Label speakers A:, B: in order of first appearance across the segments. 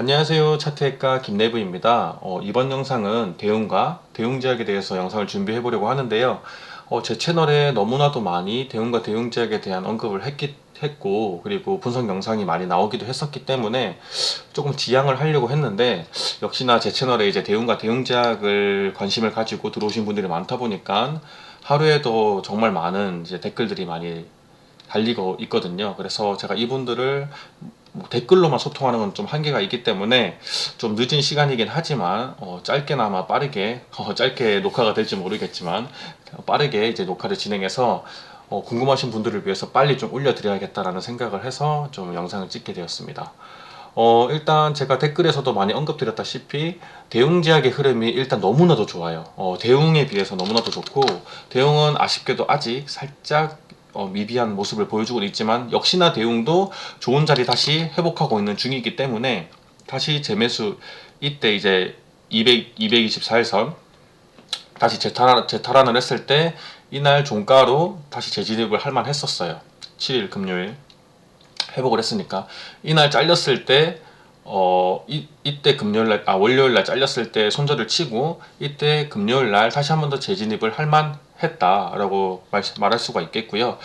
A: 안녕하세요. 차트액가 김내부입니다. 이번 영상은 대운과 대웅제약에 대해서 영상을 준비해 보려고 하는데요. 제 채널에 너무나도 많이 대운과 대웅제약에 대한 언급을 했고 그리고 분석 영상이 많이 나오기도 했었기 때문에 조금 지양을 하려고 했는데, 역시나 제 채널에 이제 대운과 대웅제약을 관심을 가지고 들어오신 분들이 많다 보니까 하루에도 정말 많은 이제 댓글들이 많이 달리고 있거든요. 그래서 제가 이분들을 뭐 댓글로만 소통하는 건 좀 한계가 있기 때문에 좀 늦은 시간이긴 하지만 짧게나마 빠르게, 짧게 녹화가 될지 모르겠지만 빠르게 이제 녹화를 진행해서 궁금하신 분들을 위해서 빨리 좀 올려드려야겠다라는 생각을 해서 좀 영상을 찍게 되었습니다. 일단 제가 댓글에서도 많이 언급드렸다시피 대웅제약의 흐름이 일단 너무나도 좋아요. 대웅에 비해서 너무나도 좋고, 대웅은 아쉽게도 아직 살짝 미비한 모습을 보여주고 있지만 역시나 대웅도 좋은 자리 다시 회복하고 있는 중이기 때문에 다시 재매수, 이때 이제 224일선 다시 재탈환을 했을 때 이날 종가로 다시 재진입을 할 만 했었어요. 7일 금요일 회복을 했으니까 이날 잘렸을 때 이때 금요일날, 월요일날 잘렸을 때 손절을 치고 이때 금요일날 다시 한 번 더 재진입을 할 만 했다라고 말할 수가 있겠고요.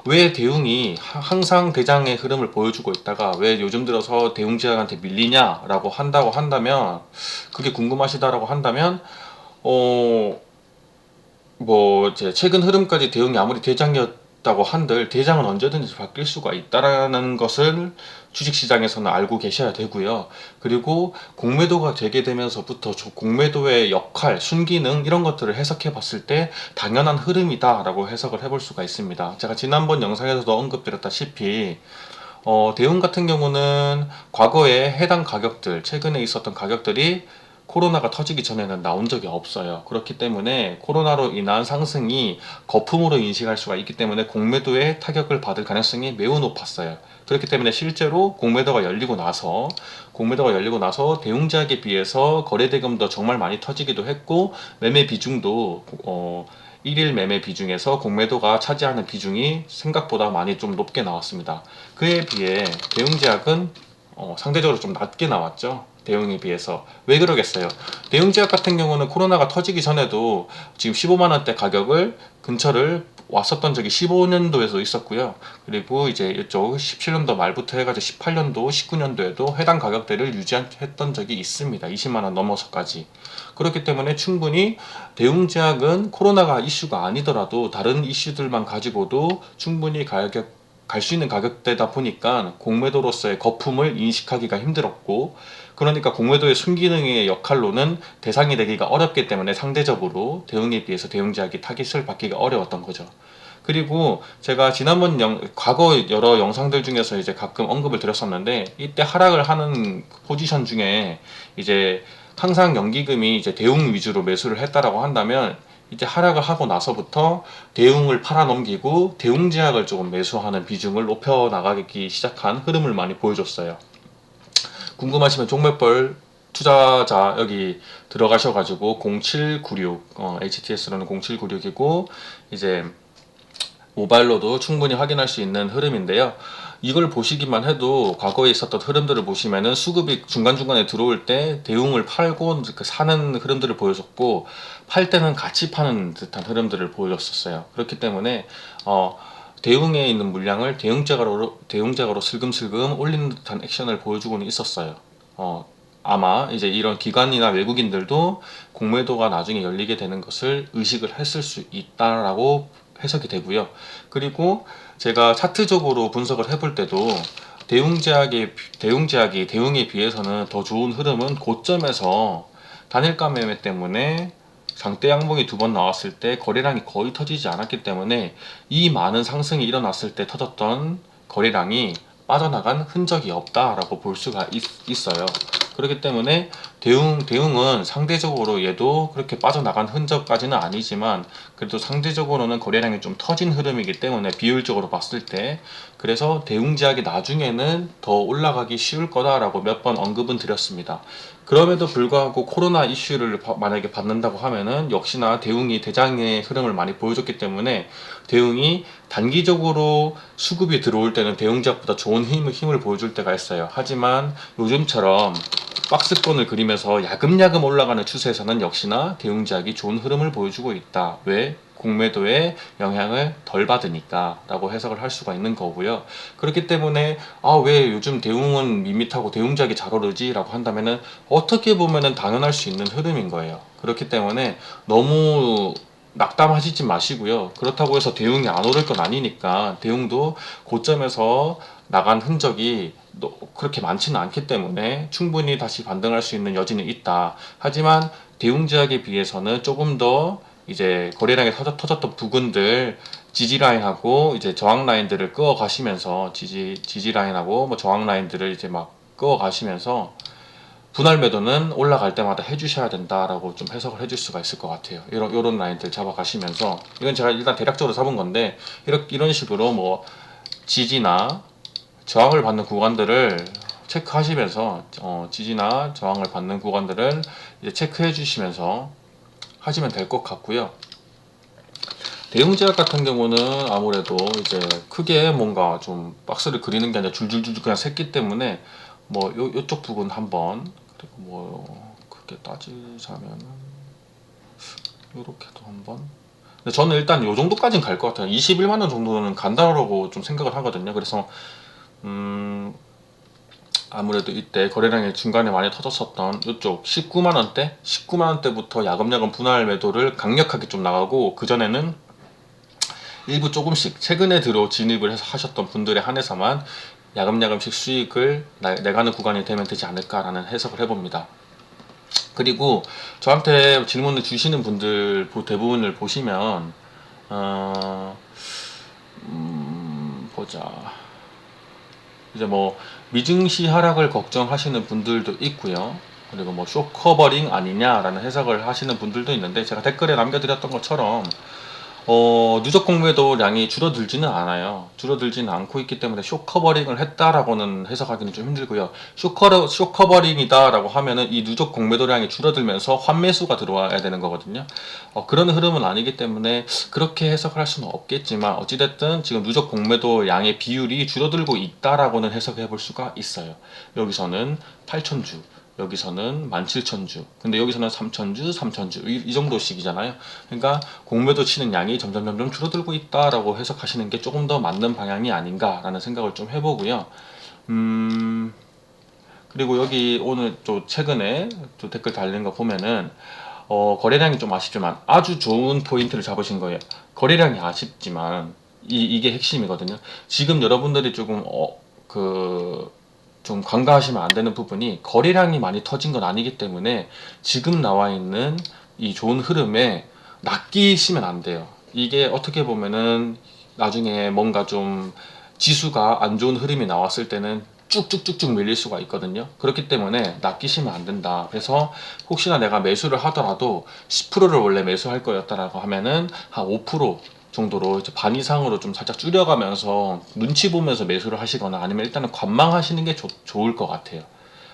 A: 왜 대웅이 항상 대장의 흐름을 보여주고 있다가 왜 요즘 들어서 대웅제약한테 밀리냐라고 한다면, 그게 궁금하시다라고 한다면, 제 최근 흐름까지 대응이 아무리 대장이었다고 한들 대장은 언제든지 바뀔 수가 있다라는 것을 주식시장에서는 알고 계셔야 되고요. 그리고 공매도가 되게 되면서부터 공매도의 역할, 순기능 이런 것들을 해석해 봤을 때 당연한 흐름이다라고 해석을 해볼 수가 있습니다. 제가 지난번 영상에서도 언급드렸다시피 대웅 같은 경우는 과거에 해당 가격들, 최근에 있었던 가격들이 코로나가 터지기 전에는 나온 적이 없어요. 그렇기 때문에 코로나로 인한 상승이 거품으로 인식할 수가 있기 때문에 공매도에 타격을 받을 가능성이 매우 높았어요. 그렇기 때문에 실제로 공매도가 열리고 나서 대웅제약에 비해서 거래대금도 정말 많이 터지기도 했고, 매매 비중도 1일 매매 비중에서 공매도가 차지하는 비중이 생각보다 많이 좀 높게 나왔습니다. 그에 비해 대웅제약은 상대적으로 좀 낮게 나왔죠. 대웅에 비해서. 왜 그러겠어요? 대웅제약 같은 경우는 코로나가 터지기 전에도 지금 15만원대 가격을 근처를 왔었던 적이 15년도에도 있었고요. 그리고 이제 이쪽 17년도 말부터 해가지고 18년도, 19년도에도 해당 가격대를 유지했던 적이 있습니다. 20만원 넘어서까지. 그렇기 때문에 충분히 대웅제약은 코로나가 이슈가 아니더라도 다른 이슈들만 가지고도 충분히 갈 수 있는 가격대다 보니까 공매도로서의 거품을 인식하기가 힘들었고, 그러니까 공매도의 순기능의 역할로는 대상이 되기가 어렵기 때문에 상대적으로 대웅에 비해서 대웅제약이 타깃을 받기가 어려웠던 거죠. 그리고 제가 과거 여러 영상들 중에서 이제 가끔 언급을 드렸었는데, 이때 하락을 하는 포지션 중에 이제 항상 연기금이 이제 대웅 위주로 매수를 했다라고 한다면, 이제 하락을 하고 나서부터 대웅을 팔아넘기고 대웅제약을 조금 매수하는 비중을 높여 나가기 시작한 흐름을 많이 보여줬어요. 궁금하시면 종목별 투자자 여기 들어가셔가지고 0796, HTS로는 0796이고 이제 모바일로도 충분히 확인할 수 있는 흐름인데요. 이걸 보시기만 해도 과거에 있었던 흐름들을 보시면은 수급이 중간중간에 들어올 때 대웅을 팔고 사는 흐름들을 보여줬고, 팔 때는 같이 파는 듯한 흐름들을 보여줬었어요. 그렇기 때문에 대웅에 있는 물량을 대웅제가로 슬금슬금 올리는 듯한 액션을 보여주고는 있었어요. 아마 이제 이런 기관이나 외국인들도 공매도가 나중에 열리게 되는 것을 의식을 했을 수 있다라고 해석이 되고요. 그리고 제가 차트적으로 분석을 해볼 때도 대웅제약이 대웅에 비해서는 더 좋은 흐름은 고점에서 단일가 매매 때문에 장대 양봉이 2번 나왔을 때 거래량이 거의 터지지 않았기 때문에 이 많은 상승이 일어났을 때 터졌던 거래량이 빠져나간 흔적이 없다라고 볼 수가 있어요. 그렇기 때문에 대웅은 상대적으로 얘도 그렇게 빠져나간 흔적까지는 아니지만 그래도 상대적으로는 거래량이 좀 터진 흐름이기 때문에 비율적으로 봤을 때 그래서 대웅제약이 나중에는 더 올라가기 쉬울 거다라고 몇 번 언급은 드렸습니다. 그럼에도 불구하고 코로나 이슈를 만약에 받는다고 하면은 역시나 대웅이 대장의 흐름을 많이 보여줬기 때문에 대웅이 단기적으로 수급이 들어올 때는 대웅제약보다 좋은 힘을 보여줄 때가 있어요. 하지만 요즘처럼 박스권을 그리면서 야금야금 올라가는 추세에서는 역시나 대웅제약이 좋은 흐름을 보여주고 있다. 왜? 공매도에 영향을 덜 받으니까 라고 해석을 할 수가 있는 거고요. 그렇기 때문에 왜 요즘 대웅은 밋밋하고 대웅제약이 잘 오르지? 라고 한다면은 어떻게 보면은 당연할 수 있는 흐름인 거예요. 그렇기 때문에 너무 낙담하시지 마시고요. 그렇다고 해서 대웅이 안 오를 건 아니니까 대웅도 고점에서 나간 흔적이 그렇게 많지는 않기 때문에 충분히 다시 반등할 수 있는 여지는 있다. 하지만 대웅제약에 비해서는 조금 더 이제 거래량이 터졌던 부근들 지지 라인하고 이제 저항 라인들을 그어 가시면서 지지 라인하고 뭐 저항 라인들을 이제 막 그어 가시면서 분할 매도는 올라갈 때마다 해주셔야 된다라고 좀 해석을 해줄 수가 있을 것 같아요. 이런 라인들 잡아가시면서 이건 제가 일단 대략적으로 잡은 건데 이런 식으로 뭐 지지나 저항을 받는 구간들을 체크하시면서 지지나 저항을 받는 구간들을 이제 체크해 주시면서 하시면 될 것 같고요. 대웅제약 같은 경우는 아무래도 이제 크게 뭔가 좀 박스를 그리는 게 아니라 줄줄줄 그냥 샜기 때문에 뭐 요쪽 부분 한번 그리고 뭐 크게 따지자면 요렇게도 한번 근데 저는 일단 요 정도까지는 갈 것 같아요. 21만원 정도는 간다라고 좀 생각을 하거든요. 그래서 아무래도 이때 거래량이 중간에 많이 터졌었던 이쪽 19만원대? 19만원대부터 야금야금 분할 매도를 강력하게 좀 나가고 그전에는 일부 조금씩 최근에 들어 진입을 해서 하셨던 분들에 한해서만 야금야금씩 수익을 내가는 구간이 되면 되지 않을까라는 해석을 해봅니다. 그리고 저한테 질문을 주시는 분들 대부분을 보시면 보자. 이제 뭐 미증시 하락을 걱정하시는 분들도 있고요. 그리고 뭐 쇼커버링 아니냐라는 해석을 하시는 분들도 있는데 제가 댓글에 남겨드렸던 것처럼 누적 공매도량이 줄어들지는 않아요. 줄어들지는 않고 있기 때문에 쇼커버링을 했다라고는 해석하기는 좀 힘들고요. 쇼커버링이다라고 하면은 이 누적 공매도량이 줄어들면서 환매수가 들어와야 되는 거거든요. 그런 흐름은 아니기 때문에 그렇게 해석을 할 수는 없겠지만 어찌됐든 지금 누적 공매도량의 비율이 줄어들고 있다라고는 해석해 볼 수가 있어요. 여기서는 8,000주. 여기서는 17,000주. 근데 여기서는 3,000주, 3,000주. 이 정도씩이잖아요. 그러니까 공매도 치는 양이 점점 줄어들고 있다라고 해석하시는 게 조금 더 맞는 방향이 아닌가라는 생각을 좀 해보고요. 그리고 여기 오늘 또 최근에 또 댓글 달린 거 보면은 거래량이 좀 아쉽지만 아주 좋은 포인트를 잡으신 거예요. 거래량이 아쉽지만 이게 핵심이거든요. 지금 여러분들이 조금 좀 간과하시면 안 되는 부분이 거래량이 많이 터진 건 아니기 때문에 지금 나와 있는 이 좋은 흐름에 낚이시면 안 돼요. 이게 어떻게 보면은 나중에 뭔가 좀 지수가 안 좋은 흐름이 나왔을 때는 쭉쭉쭉쭉 밀릴 수가 있거든요. 그렇기 때문에 낚이시면 안 된다. 그래서 혹시나 내가 매수를 하더라도 10%를 원래 매수할 거였다라고 하면은 한 5% 정도로 이제 반 이상으로 좀 살짝 줄여가면서 눈치 보면서 매수를 하시거나 아니면 일단은 관망하시는 게 좋을 것 같아요.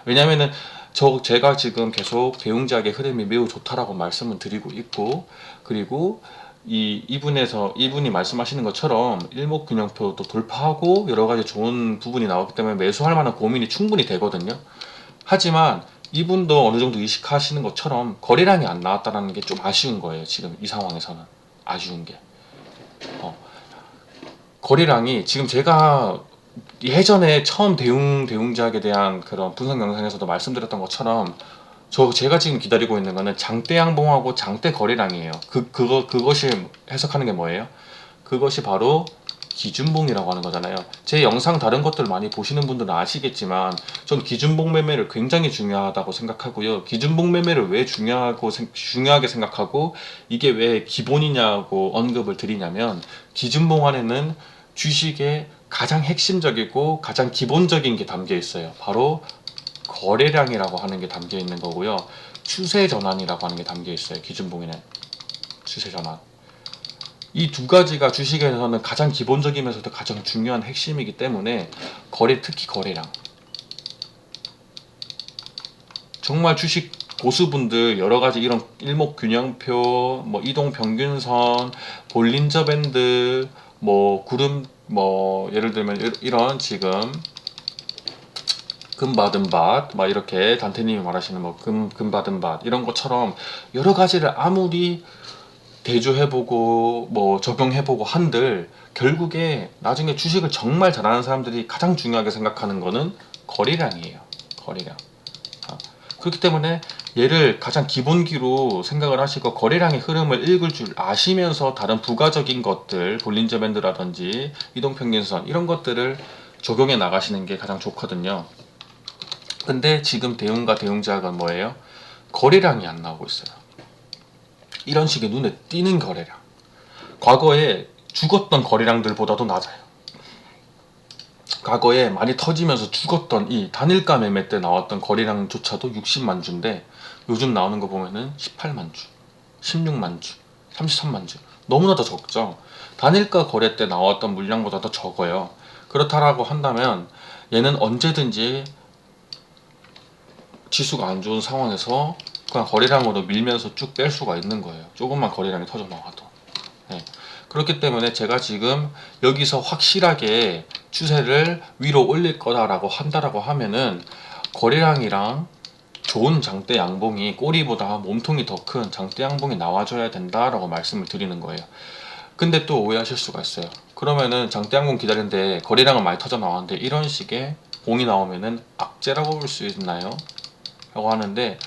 A: 왜냐면은 제가 지금 계속 대웅제약의 흐름이 매우 좋다라고 말씀을 드리고 있고 그리고 이분이 말씀하시는 것처럼 일목균형표도 돌파하고 여러 가지 좋은 부분이 나왔기 때문에 매수할 만한 고민이 충분히 되거든요. 하지만 이분도 어느 정도 의식하시는 것처럼 거래량이 안 나왔다는 게 좀 아쉬운 거예요. 지금 이 상황에서는 아쉬운 게 거래량이 지금 제가 예전에 처음 대웅제약에 대한 그런 분석 영상에서도 말씀드렸던 것처럼 제가 지금 기다리고 있는 거는 장대 양봉하고 장대 거래량이에요. 그것이 해석하는 게 뭐예요? 그것이 바로 기준봉이라고 하는 거잖아요. 제 영상 다른 것들 많이 보시는 분들은 아시겠지만 전 기준봉 매매를 굉장히 중요하다고 생각하고요. 기준봉 매매를 왜 중요하게 생각하고 이게 왜 기본이냐고 언급을 드리냐면 기준봉 안에는 주식의 가장 핵심적이고 가장 기본적인 게 담겨 있어요. 바로 거래량이라고 하는 게 담겨 있는 거고요. 추세 전환이라고 하는 게 담겨 있어요. 기준봉에는 추세 전환. 이 두 가지가 주식에서는 가장 기본적이면서도 가장 중요한 핵심이기 때문에 특히 거래량. 정말 주식 고수분들 여러 가지 이런 일목균형표, 뭐 이동평균선, 볼린저 밴드, 뭐 구름, 뭐 예를 들면 이런 지금 금받은 밭, 막 이렇게 단테님이 말하시는 뭐 금받은 밭 이런 것처럼 여러 가지를 아무리 대조해보고 뭐 적용해보고 한들 결국에 나중에 주식을 정말 잘하는 사람들이 가장 중요하게 생각하는 거는 거래량이에요. 거래량. 그렇기 때문에 얘를 가장 기본기로 생각을 하시고 거래량의 흐름을 읽을 줄 아시면서 다른 부가적인 것들, 볼린저 밴드라든지 이동평균선 이런 것들을 적용해 나가시는 게 가장 좋거든요. 근데 지금 대운과 대운자가 뭐예요? 거래량이 안 나오고 있어요. 이런 식의 눈에 띄는 거래량. 과거에 죽었던 거래량들보다도 낮아요. 과거에 많이 터지면서 죽었던 이 단일가 매매 때 나왔던 거래량조차도 60만 주인데 요즘 나오는 거 보면은 18만 주, 16만 주, 33만 주. 너무나도 적죠. 단일가 거래 때 나왔던 물량보다 더 적어요. 그렇다라고 한다면 얘는 언제든지 지수가 안 좋은 상황에서 그냥 거래량으로 밀면서 쭉 뺄 수가 있는 거예요. 조금만 거래량이 터져 나와도. 네. 그렇기 때문에 제가 지금 여기서 확실하게 추세를 위로 올릴 거다라고 한다라고 하면은 거래량이랑 좋은 장대 양봉이 꼬리보다 몸통이 더 큰 장대 양봉이 나와줘야 된다라고 말씀을 드리는 거예요. 근데 또 오해하실 수가 있어요. 그러면은 장대 양봉 기다리는데 거래량은 많이 터져 나왔는데 이런 식의 봉이 나오면은 악재라고 볼 수 있나요? 라고 하는데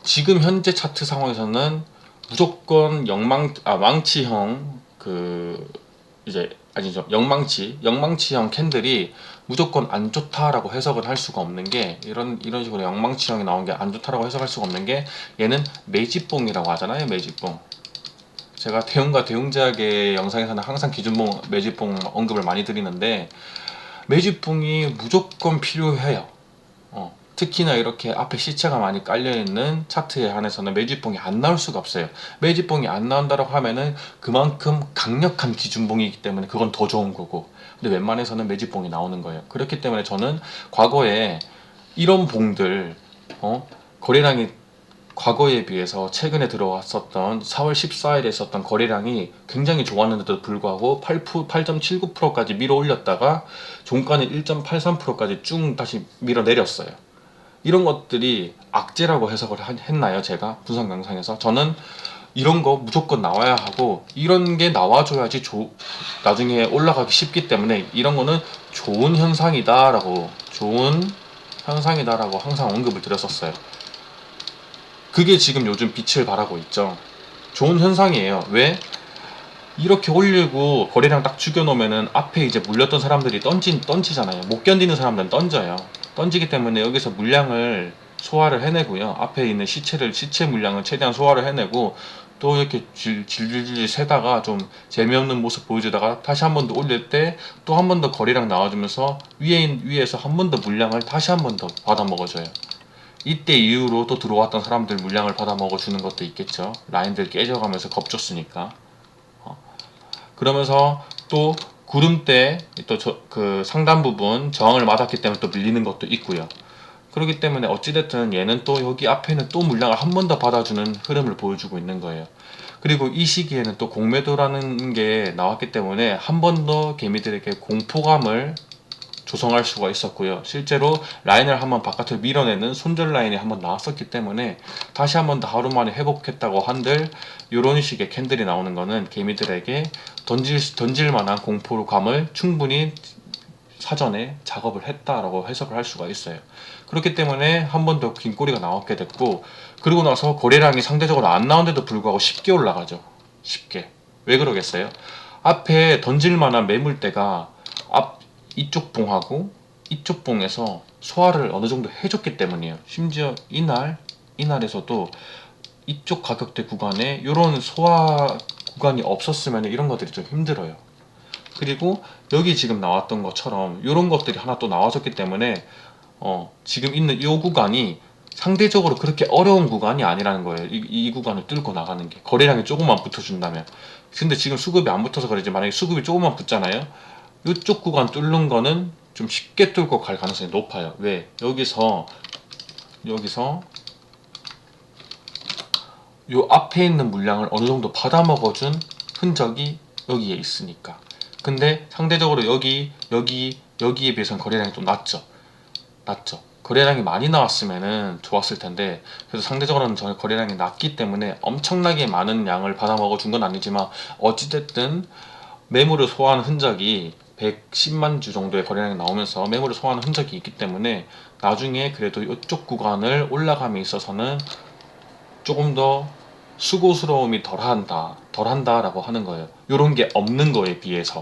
A: 지금 현재 차트 상황에서는 무조건 망치형 이제 아니죠, 영망치형 캔들이 무조건 안 좋다라고 해석을 할 수가 없는 게 이런 식으로 영망치형이 나온 게 안 좋다라고 해석할 수가 없는 게 얘는 매집봉이라고 하잖아요. 매집봉. 제가 대웅과 대웅제약의 영상에서는 항상 기준봉 매집봉 언급을 많이 드리는데 매집봉이 무조건 필요해요. 특히나 이렇게 앞에 시차가 많이 깔려있는 차트에 한해서는 매집봉이 안 나올 수가 없어요. 매집봉이 안 나온다고 하면은 그만큼 강력한 기준봉이기 때문에 그건 더 좋은 거고, 근데 웬만해서는 매집봉이 나오는 거예요. 그렇기 때문에 저는 과거에 이런 봉들 거래량이 과거에 비해서 최근에 들어왔었던 4월 14일에 있었던 거래량이 굉장히 좋았는데도 불구하고 8.79%까지 밀어 올렸다가 종가는 1.83%까지 쭉 다시 밀어 내렸어요. 이런 것들이 악재라고 해석을 했나요? 제가 분석 영상에서 저는 이런 거 무조건 나와야 하고 이런 게 나와줘야지 나중에 올라가기 쉽기 때문에 이런 거는 좋은 현상이다라고 항상 언급을 드렸었어요. 그게 지금 요즘 빛을 발하고 있죠. 좋은 현상이에요. 왜? 이렇게 올리고 거래량 딱 죽여놓으면은 앞에 이제 물렸던 사람들이 던지잖아요. 못 견디는 사람들은 던져요. 던지기 때문에 여기서 물량을 소화를 해내고요. 앞에 있는 시체 물량을 최대한 소화를 해내고 또 이렇게 질질질 세다가 좀 재미없는 모습 보여주다가 다시 한 번 더 올릴 때 또 한 번 더 거래량 나와주면서 위에서 한 번 더 물량을 다시 한 번 더 받아 먹어줘요. 이때 이후로 또 들어왔던 사람들 물량을 받아 먹어주는 것도 있겠죠. 라인들 깨져가면서 겁줬으니까. 그러면서 또 구름대 또 그 상단 부분 저항을 맞았기 때문에 또 밀리는 것도 있고요. 그렇기 때문에 어찌됐든 얘는 또 여기 앞에는 또 물량을 한 번 더 받아주는 흐름을 보여주고 있는 거예요. 그리고 이 시기에는 또 공매도라는 게 나왔기 때문에 한 번 더 개미들에게 공포감을 조성할 수가 있었고요. 실제로 라인을 한번 바깥으로 밀어내는 손절 라인이 한번 나왔었기 때문에 다시 한번 더 하루 만에 회복했다고 한들 이런 식의 캔들이 나오는 거는 개미들에게 던질 만한 공포감을 충분히 사전에 작업을 했다라고 해석을 할 수가 있어요. 그렇기 때문에 한 번 더 긴 꼬리가 나왔게 됐고, 그리고 나서 거래량이 상대적으로 안 나온데도 불구하고 쉽게 올라가죠. 쉽게. 왜 그러겠어요? 앞에 던질 만한 매물대가 이쪽 봉하고 이쪽 봉에서 소화를 어느 정도 해줬기 때문이에요. 심지어 이날에서도 이쪽 가격대 구간에 이런 소화 구간이 없었으면 이런 것들이 좀 힘들어요. 그리고 여기 지금 나왔던 것처럼 이런 것들이 하나 또 나와줬기 때문에 지금 있는 이 구간이 상대적으로 그렇게 어려운 구간이 아니라는 거예요. 이 구간을 뚫고 나가는 게 거래량이 조금만 붙어준다면. 근데 지금 수급이 안 붙어서 그러지, 만약에 수급이 조금만 붙잖아요. 이쪽 구간 뚫는 거는 좀 쉽게 뚫고 갈 가능성이 높아요. 왜? 여기서 요 앞에 있는 물량을 어느 정도 받아먹어준 흔적이 여기에 있으니까. 근데 상대적으로 여기에 비해서는 거래량이 좀 낮죠. 거래량이 많이 나왔으면은 좋았을 텐데, 그래서 상대적으로는 저는 거래량이 낮기 때문에 엄청나게 많은 양을 받아먹어 준 건 아니지만, 어찌됐든 매물을 소화하는 흔적이 110만 주 정도의 거래량이 나오면서 매물을 소화하는 흔적이 있기 때문에, 나중에 그래도 이쪽 구간을 올라감에 있어서는 조금 더 수고스러움이 덜한다라고 하는 거예요. 요런 게 없는 거에 비해서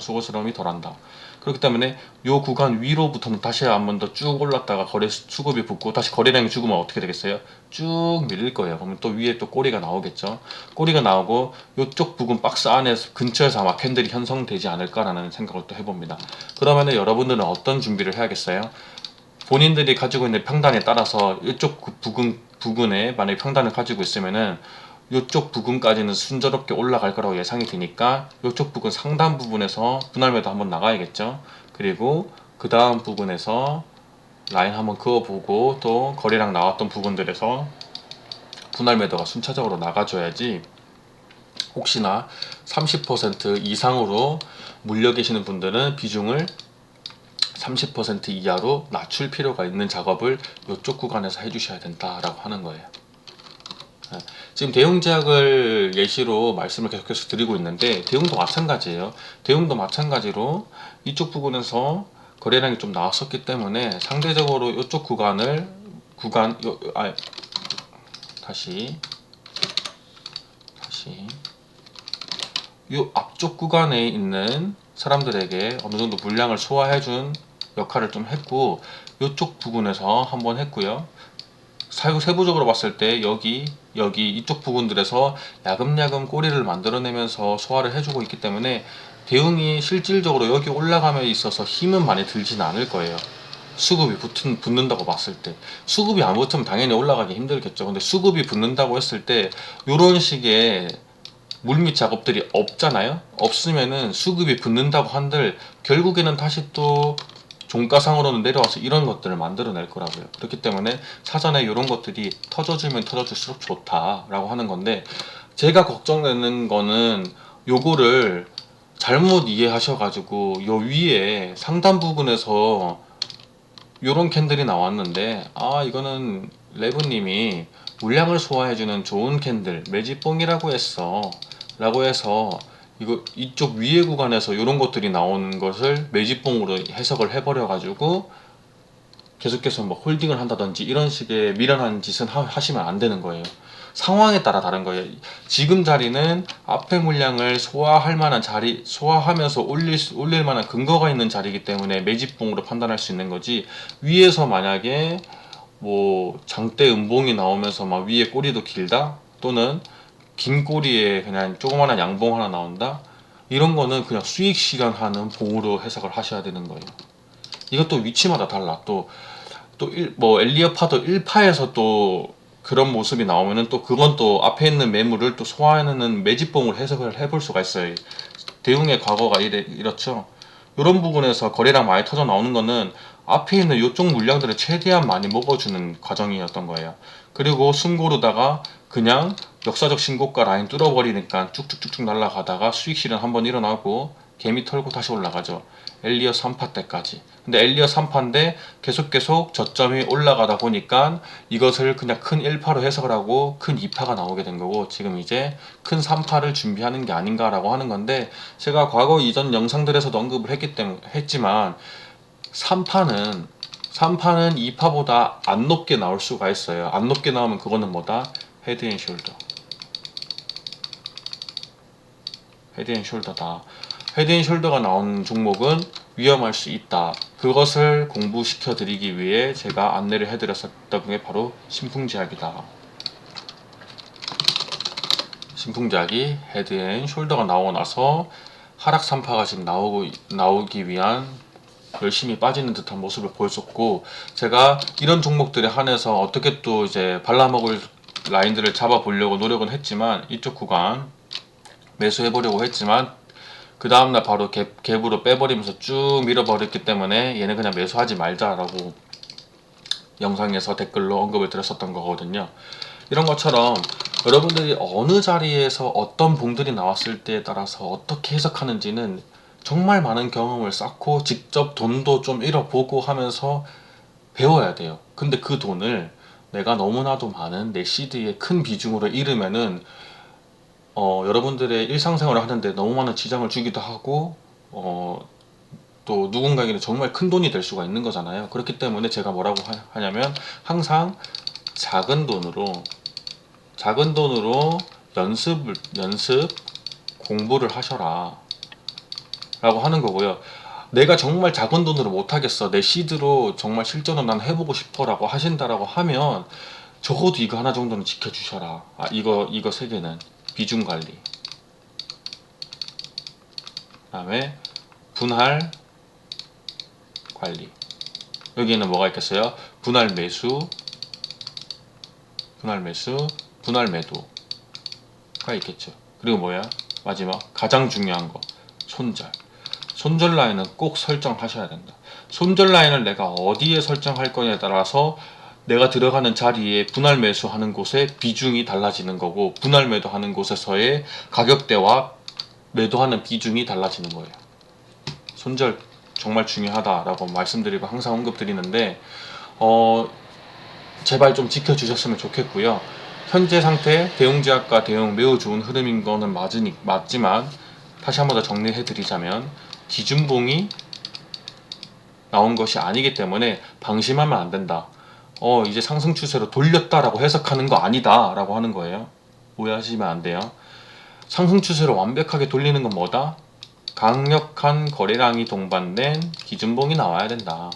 A: 수고스러움이 덜한다. 그렇기 때문에 요 구간 위로부터는 다시 한 번 더 쭉 올랐다가 거래 수급이 붙고 다시 거래량이 죽으면 어떻게 되겠어요? 쭉 밀릴 거예요. 그러면 또 위에 또 꼬리가 나오겠죠. 꼬리가 나오고 요쪽 부근 박스 안에 근처에서 아마 캔들이 형성되지 않을까라는 생각을 또 해봅니다. 그러면은 여러분들은 어떤 준비를 해야겠어요? 본인들이 가지고 있는 평단에 따라서 이쪽 부근에 만약에 평단을 가지고 있으면은 이쪽 부근까지는 순조롭게 올라갈 거라고 예상이 되니까 이쪽 부근 상단 부분에서 분할 매도 한번 나가야겠죠. 그리고 그 다음 부분에서 라인 한번 그어보고 또 거래량 나왔던 부분들에서 분할 매도가 순차적으로 나가줘야지, 혹시나 30% 이상으로 물려 계시는 분들은 비중을 30% 이하로 낮출 필요가 있는 작업을 이쪽 구간에서 해주셔야 된다라고 하는 거예요. 지금 대웅제약을 예시로 말씀을 계속해서 드리고 있는데, 대웅도 마찬가지예요. 대웅도 마찬가지로 이쪽 부분에서 거래량이 좀 나왔었기 때문에 상대적으로 이쪽 다시 이 앞쪽 구간에 있는 사람들에게 어느 정도 물량을 소화해준 역할을 좀 했고, 이쪽 부분에서 한번 했고요. 세부적으로 봤을 때 여기 이쪽 부분들에서 야금야금 꼬리를 만들어내면서 소화를 해주고 있기 때문에 대응이 실질적으로 여기 올라감에 있어서 힘은 많이 들지는 않을 거예요. 수급이 붙는다고 봤을 때. 수급이 안 붙으면 당연히 올라가기 힘들겠죠. 근데 수급이 붙는다고 했을 때 이런 식의 물밑 작업들이 없잖아요. 없으면은 수급이 붙는다고 한들 결국에는 다시 또 종가상으로는 내려와서 이런 것들을 만들어낼 거라고요. 그렇기 때문에 사전에 이런 것들이 터져주면 터져줄수록 좋다라고 하는 건데, 제가 걱정되는 거는 요거를 잘못 이해하셔가지고 요 위에 상단 부분에서 요런 캔들이 나왔는데, 이거는 레브님이 물량을 소화해주는 좋은 캔들 매집봉이라고 했어 라고 해서 이쪽 위에 구간에서 이런 것들이 나오는 것을 매집봉으로 해석을 해버려 가지고 계속해서 뭐 홀딩을 한다든지 이런 식의 미련한 짓은 하시면 안 되는 거예요. 상황에 따라 다른 거예요. 지금 자리는 앞에 물량을 소화할 만한 자리, 소화하면서 올릴 만한 근거가 있는 자리이기 때문에 매집봉으로 판단할 수 있는 거지, 위에서 만약에 뭐 장대 음봉이 나오면서 막 위에 꼬리도 길다, 또는 긴 꼬리에 그냥 조그마한 양봉 하나 나온다, 이런 거는 그냥 수익 실현하는 봉으로 해석을 하셔야 되는 거예요. 이것도 위치마다 달라. 뭐 엘리어 파도 1파에서 또 그런 모습이 나오면은 또 그건 또 앞에 있는 매물을 또 소화하는 매집봉으로 해석을 해볼 수가 있어요. 대웅의 과거가 이렇죠. 이런 부분에서 거래량 많이 터져 나오는 거는 앞에 있는 이쪽 물량들을 최대한 많이 먹어주는 과정이었던 거예요. 그리고 숨고르다가 그냥 역사적 신고가 라인 뚫어버리니까 쭉쭉쭉쭉 날아가다가 수익 실현 한번 일어나고 개미 털고 다시 올라가죠. 엘리어 3파 때까지. 근데 엘리어 3파인데 계속 저점이 올라가다 보니까 이것을 그냥 큰 1파로 해석을 하고 큰 2파가 나오게 된 거고, 지금 이제 큰 3파를 준비하는 게 아닌가라고 하는 건데, 제가 과거 이전 영상들에서도 언급을 했지만 3파는 2파보다 안 높게 나올 수가 있어요. 안 높게 나오면 그거는 뭐다? 헤드앤숄더. 헤드앤숄더다. 헤드앤숄더가 나오는 종목은 위험할 수 있다. 그것을 공부시켜 드리기 위해 제가 안내를 해드렸었던 게 바로 신풍제약이다. 신풍제약이 헤드앤숄더가 나오고 나서 하락 3파가 지금 나오기 위한 열심히 빠지는 듯한 모습을 보였었고, 제가 이런 종목들에 한해서 어떻게 또 이제 발라먹을 라인들을 잡아보려고 노력은 했지만, 이쪽 구간 매수해보려고 했지만 그 다음날 바로 갭으로 빼버리면서 쭉 밀어버렸기 때문에 얘는 그냥 매수하지 말자라고 영상에서 댓글로 언급을 드렸었던 거거든요. 이런 것처럼 여러분들이 어느 자리에서 어떤 봉들이 나왔을 때에 따라서 어떻게 해석하는지는 정말 많은 경험을 쌓고 직접 돈도 좀 잃어보고 하면서 배워야 돼요. 근데 그 돈을 내가 너무나도 많은 내 시드에 큰 비중으로 잃으면은 여러분들의 일상생활을 하는데 너무 많은 지장을 주기도 하고, 또 누군가에게는 정말 큰 돈이 될 수가 있는 거잖아요. 그렇기 때문에 제가 뭐라고 하냐면, 항상 작은 돈으로 연습, 공부를 하셔라 라고 하는 거고요. 내가 정말 작은 돈으로 못하겠어, 내 시드로 정말 실전을 난 해보고 싶어 라고 하신다라고 하면 적어도 이거 하나 정도는 지켜주셔라. 이거 세 개는 비중 관리, 그 다음에 분할 관리. 여기에는 뭐가 있겠어요? 분할 매수, 분할 매도가 있겠죠. 그리고 뭐야? 마지막 가장 중요한 거, 손절 라인은 꼭 설정하셔야 된다. 손절 라인을 내가 어디에 설정할 거냐에 따라서 내가 들어가는 자리에 분할 매수하는 곳의 비중이 달라지는 거고, 분할 매도하는 곳에서의 가격대와 매도하는 비중이 달라지는 거예요. 손절 정말 중요하다라고 말씀드리고 항상 언급드리는데, 제발 좀 지켜주셨으면 좋겠고요. 현재 상태 대웅제약과 대웅 매우 좋은 흐름인 거는 맞지만, 다시 한 번 더 정리해 드리자면 기준봉이 나온 것이 아니기 때문에 방심하면 안 된다. 이제 상승 추세로 돌렸다라고 해석하는 거 아니다 라고 하는 거예요. 오해하시면 안 돼요. 상승 추세로 완벽하게 돌리는 건 뭐다? 강력한 거래량이 동반된 기준봉이 나와야 된다.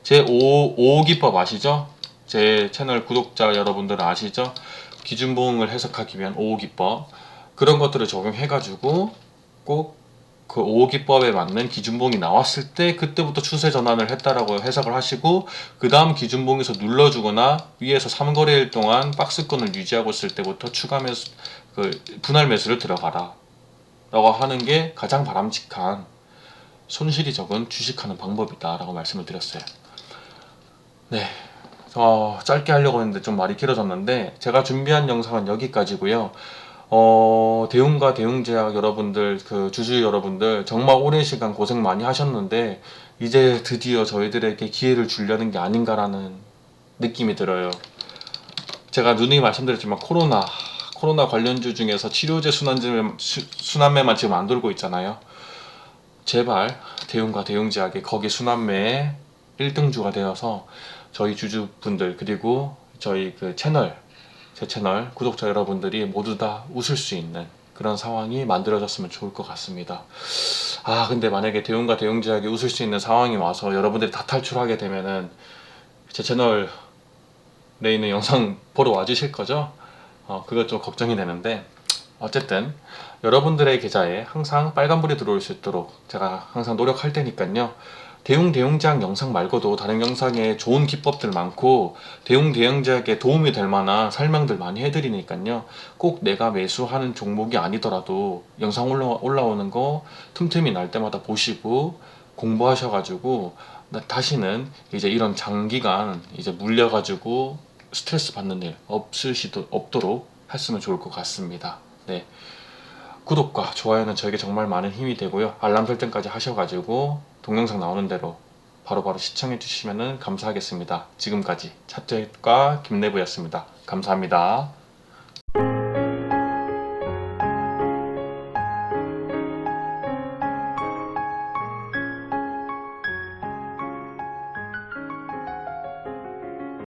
A: 제 5기법 아시죠? 제 채널 구독자 여러분들은 아시죠? 기준봉을 해석하기 위한 5기법, 그런 것들을 적용해가지고 꼭 그 5기법에 맞는 기준봉이 나왔을 때 그때부터 추세 전환을 했다라고 해석을 하시고, 그 다음 기준봉에서 눌러주거나 위에서 3거래일 동안 박스권을 유지하고 있을 때부터 추가 매수, 분할 매수를 들어가라 라고 하는 게 가장 바람직한 손실이 적은 주식하는 방법이다 라고 말씀을 드렸어요. 네, 짧게 하려고 했는데 좀 말이 길어졌는데, 제가 준비한 영상은 여기까지고요. 대웅과 대웅제약 여러분들, 주주 여러분들 정말 오랜 시간 고생 많이 하셨는데 이제 드디어 저희들에게 기회를 주려는 게 아닌가라는 느낌이 들어요. 제가 누누이 말씀드렸지만 코로나 관련주 중에서 치료제 순환매만 지금 안 돌고 있잖아요. 제발 대웅과 대웅제약이 거기 순환매의 1등주가 되어서 저희 주주분들, 그리고 저희 제 채널 구독자 여러분들이 모두 다 웃을 수 있는 그런 상황이 만들어졌으면 좋을 것 같습니다. 근데 만약에 대웅과 대웅제약이 웃을 수 있는 상황이 와서 여러분들이 다 탈출하게 되면은 제 채널에 있는 영상 보러 와주실 거죠? 그것 좀 걱정이 되는데, 어쨌든 여러분들의 계좌에 항상 빨간불이 들어올 수 있도록 제가 항상 노력할 테니까요. 대웅제약 영상 말고도 다른 영상에 좋은 기법들 많고 대웅제약에 도움이 될 만한 설명들 많이 해드리니까요. 꼭 내가 매수하는 종목이 아니더라도 영상 올라오는 거 틈틈이 날 때마다 보시고 공부하셔가지고 다시는 이제 이런 장기간 이제 물려가지고 스트레스 받는 일 없도록 했으면 좋을 것 같습니다. 네. 구독과 좋아요는 저에게 정말 많은 힘이 되고요. 알람 설정까지 하셔가지고 동영상 나오는 대로 바로바로 시청해 주시면 감사하겠습니다. 지금까지 차트과 김내부였습니다. 감사합니다.